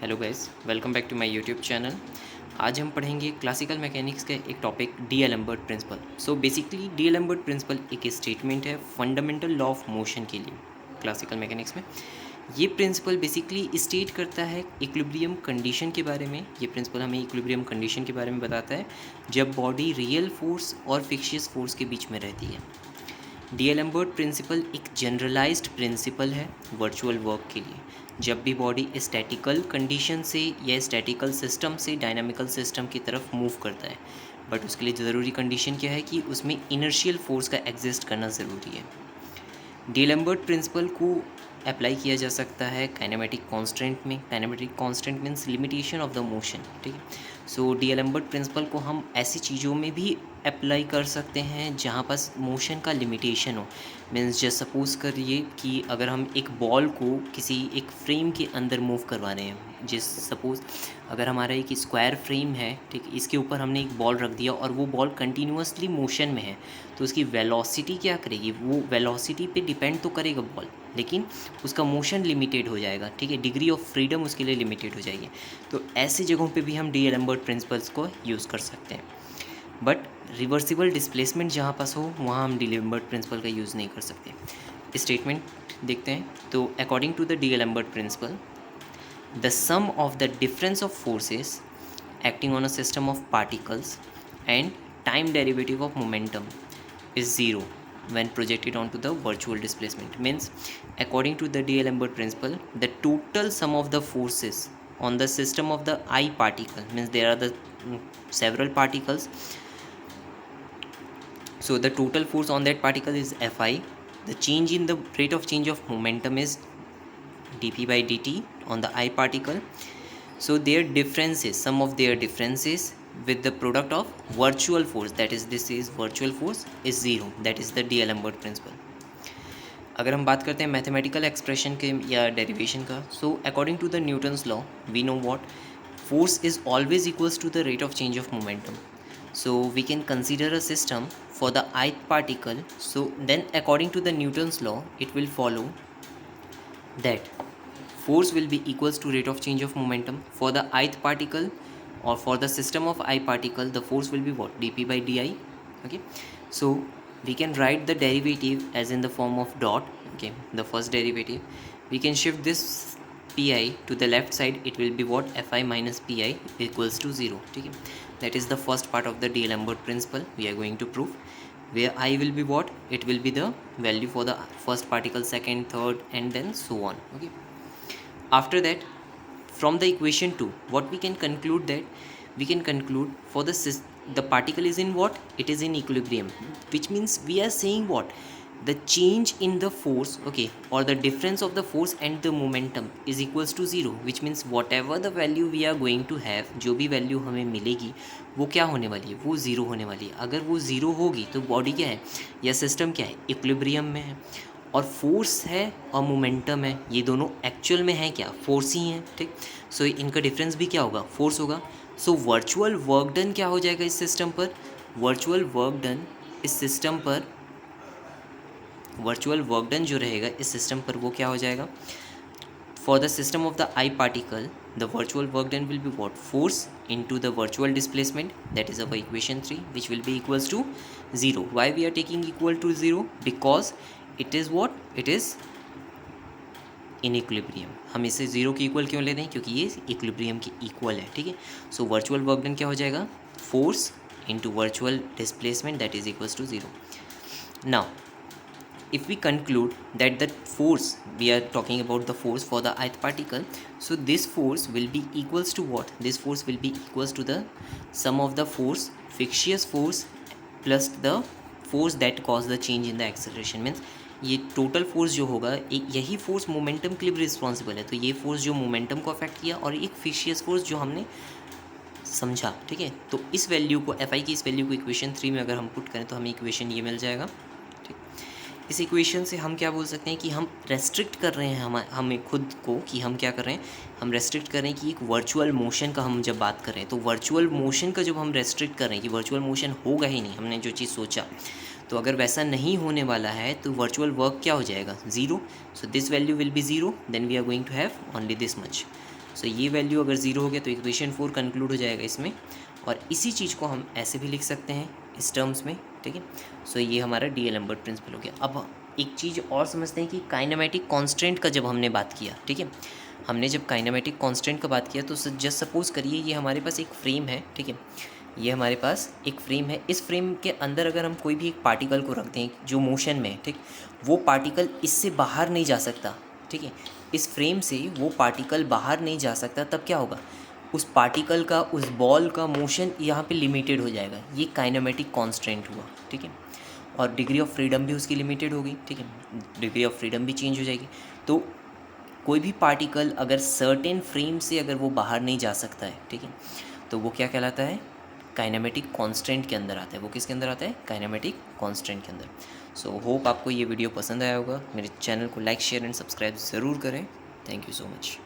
Hello guys, welcome back to my YouTube channel. आज हम पढ़ेंगे क्लासिकल मैकेनिक्स का एक topic D'Alembert principle. So basically D'Alembert principle एक स्टेटमेंट है फंडामेंटल लॉ ऑफ मोशन के लिए क्लासिकल मैकेनिक्स में। ये प्रिंसिपल बेसिकली स्टेट करता है इक्विलिब्रियम कंडीशन के बारे में। ये प्रिंसिपल हमें इक्विलिब्रियम कंडीशन के बारे में बताता है जब बॉडी रियल फोर्स और फिक्शियस फोर्स के बीच में रहती है। डी-एलेम्बर्ट प्रिंसिपल एक जनरलाइज्ड प्रिंसिपल है वर्चुअल वर्क के लिए। जब भी बॉडी स्टैटिकल कंडीशन से या स्टैटिकल सिस्टम से डायनामिकल सिस्टम की तरफ मूव करता है, बट उसके लिए ज़रूरी कंडीशन क्या है कि उसमें इनर्शियल फोर्स का एग्जिस्ट करना ज़रूरी है। डी-एलेम्बर्ट प्रिंसिपल को अप्लाई किया जा सकता है काइनेमेटिक कांस्टेंट में। Kinematic constant means limitation of the motion, ठीक है। सो डी-एलेम्बर्ट प्रिंसिपल को हम ऐसी चीज़ों में भी अप्लाई कर सकते हैं जहाँ पास मोशन का लिमिटेशन हो। मीन्स जस्ट सपोज करिए कि अगर हम एक बॉल को किसी एक फ्रेम के अंदर मूव करवा रहे हैं, जिस सपोज अगर हमारा एक स्क्वायर फ्रेम है, ठीक, इसके ऊपर हमने एक बॉल रख दिया और वो बॉल कंटिन्यूसली मोशन में है, तो उसकी वेलोसिटी क्या करेगी, वो वेलोसिटी पे डिपेंड तो करेगा बॉल, लेकिन उसका मोशन लिमिटेड हो जाएगा, ठीक है। डिग्री ऑफ फ्रीडम उसके लिए लिमिटेड हो जाएगी। तो ऐसी जगहों पे भी हम डी-एलेम्बर्ट प्रिंसिपल्स को यूज़ कर सकते हैं। बट रिवर्सिबल डिस्प्लेसमेंट जहाँ पास हो वहाँ हम डी-एलेम्बर्ट प्रिंसिपल का यूज़ नहीं कर सकते। स्टेटमेंट देखते हैं। तो according to the D'Alembert principle, the sum of the difference of forces acting on a system of particles and time derivative of momentum is zero when projected onto the virtual displacement. Means according to the D-Alembert principle, the total sum of the forces on the system of the I particle, means there are the several particles, so the total force on that particle is Fi. The change in the rate of change of momentum is dp by dt on the I particle. So their differences, sum of their differences with the product of virtual force, that is this is virtual force, is zero. That is the D-Alembert principle. अगर हम बात करते हैं mathematical expression के या derivation का, so according to the Newton's law we know what force is always equals to the rate of change of momentum. So we can consider a system for the ith particle. So then according to the Newton's law, it will follow that force will be equals to rate of change of momentum for the ith particle, or for the system of I particle the force will be what, dp by di. Okay, so we can write the derivative as in the form of dot. Okay, the first derivative we can shift this pi to the left side, it will be what, fi minus pi equals to 0. Okay, that is the first part of the D-Alembert principle we are going to prove, where I will be what, it will be the value for the first particle, second, third, and then so on. Okay, after that from the equation 2 what we can conclude, that we can conclude for the particle is in what, it is in equilibrium, which means we are saying what, the change in the force, okay, or the difference of the force and the momentum is equals to 0, which means whatever the value we are going to have, जो भी value हमें मिलेगी वो क्या होने वाली है, वो ज़ीरो होने वाली है। अगर वो ज़ीरो होगी तो बॉडी क्या है या सिस्टम क्या है, इक्विलिब्रियम में है। और फोर्स है और मोमेंटम है, ये दोनों एक्चुअल में है क्या, फोर्स ही हैं, ठीक। सो इनका डिफरेंस भी क्या होगा, फोर्स होगा। सो वर्चुअल वर्क डन क्या हो जाएगा इस सिस्टम पर, वर्चुअल वर्क डन इस सिस्टम पर, वर्चुअल वर्क डन जो रहेगा इस सिस्टम पर वो क्या हो जाएगा, for the system of the I particle the virtual work done will be what, force into the virtual displacement, that is our equation 3, which will be equals to 0. Why we are taking equal to 0, because it is what, it is in equilibrium. हम इसे 0 के equal क्यों लेते हैं, क्योंकि ये equilibrium के equal है, ठीक है। सो वर्चुअल वर्क डन क्या हो जाएगा, force into virtual displacement, that is equals to 0. Now if we conclude that the force, we are talking about the force for the ith particle, so this force will be equals to what, this force will be equals to the sum of the force, fictitious force plus the force that cause the change in the acceleration. means ये total force जो होगा, एक यही force momentum के लिए responsible है। तो ये फोर्स जो मोमेंटम को अफेक्ट किया और एक फिक्शियस फोर्स जो हमने समझा, ठीक है। तो इस वैल्यू को, एफ आई की इस वैल्यू को इक्वेशन 3 में अगर हम पुट करें तो हमें इक्वेशन ये मिल जाएगा, ठीक। इस इक्वेशन से हम क्या बोल सकते हैं कि हम रेस्ट्रिक्ट कर रहे हैं हमें खुद को, कि हम क्या कर रहे हैं, हम रेस्ट्रिक्ट कर रहे हैं कि एक वर्चुअल मोशन का हम जब बात कर रहे हैं, तो वर्चुअल मोशन का जब हम रेस्ट्रिक्ट कर रहे हैं कि वर्चुअल मोशन होगा ही नहीं, हमने जो चीज़ सोचा, तो अगर वैसा नहीं होने वाला है तो वर्चुअल वर्क क्या हो जाएगा, 0. So this value will be 0, then we are going to have only this much. So ये वैल्यू अगर 0 हो गया तो इक्वेशन 4 कंक्लूड हो जाएगा इसमें, और इसी चीज़ को हम ऐसे भी लिख सकते हैं इस टर्म्स में, ठीक है। सो ये हमारा डी एलम्बर्ट प्रिंसिपल हो गया। अब एक चीज़ और समझते हैं कि काइनेमेटिक कांस्टेंट का जब हमने बात किया, ठीक है, हमने जब काइनेमेटिक कांस्टेंट का बात किया तो जस्ट सपोज करिए ये हमारे पास एक फ्रेम है, ठीक है, ये हमारे पास एक फ्रेम है। इस फ्रेम के अंदर अगर हम कोई भी एक पार्टिकल को रखते हैं जो मोशन में है, ठीक, वो पार्टिकल इससे बाहर नहीं जा सकता, ठीक है, इस फ्रेम से वो पार्टिकल बाहर नहीं जा सकता, तब क्या होगा, उस पार्टिकल का, उस बॉल का मोशन यहाँ पे लिमिटेड हो जाएगा। ये काइनेमेटिक कांस्टेंट हुआ, ठीक है। और डिग्री ऑफ फ्रीडम भी उसकी लिमिटेड होगी, ठीक है, डिग्री ऑफ फ्रीडम भी चेंज हो जाएगी। तो कोई भी पार्टिकल अगर सर्टेन फ्रेम से अगर वो बाहर नहीं जा सकता है, ठीक है, तो वो क्या कहलाता है, काइनेमेटिक कांस्टेंट के अंदर आता है। वो किसके अंदर आता है, काइनेमेटिक कांस्टेंट के अंदर। सो होप आपको ये वीडियो पसंद आया होगा। मेरे चैनल को लाइक शेयर एंड सब्सक्राइब ज़रूर करें। Thank you so much.